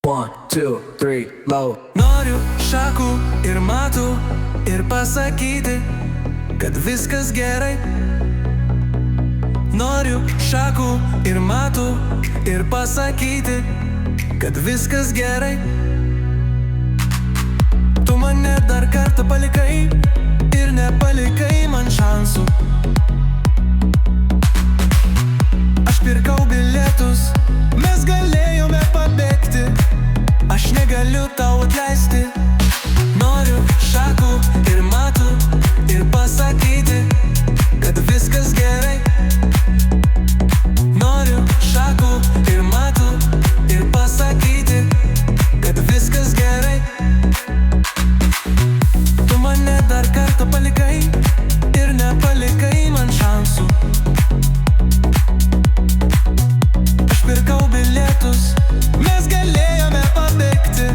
1, 2, 3, low. Noriu šakų ir matų ir pasakyti, kad viskas gerai. Noriu šakų ir matų ir pasakyti, kad viskas gerai. Tu mane dar kartą palikai ir nepalikai man šansų. Aš pirkau bilietus, mes galėjome pabėgti. Aš negaliu tau atleisti. Noriu šakų ir matų ir pasakyti, kad viskas gerai. Noriu šakų ir matų ir pasakyti, kad viskas gerai. Tu mane dar kartą palikai ir nepalikai man šansų. Aš pirkau bilietus, mes galėjome pabėgti.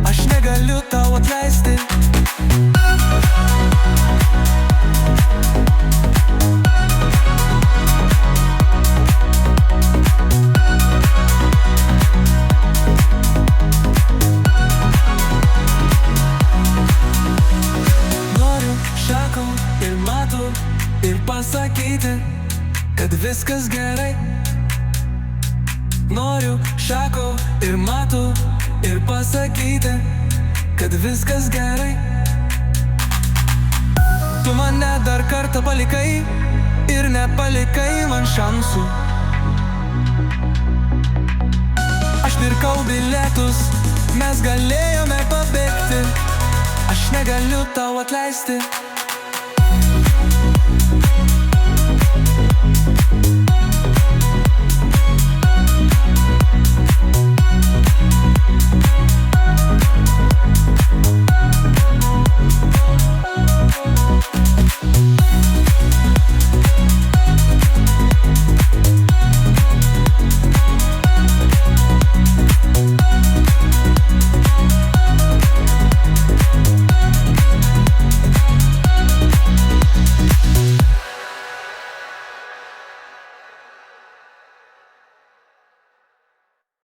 Aš negaliu tau atleisti. Noriu šakų ir matų ir pasakyti, kad viskas gerai. Noriu šakų ir matų ir pasakyti, kad viskas gerai. Tu mane dar kartą palikai ir nepalikai man šansų. Aš pirkau bilietus, mes galėjome pabėgti. Aš negaliu tau atleisti.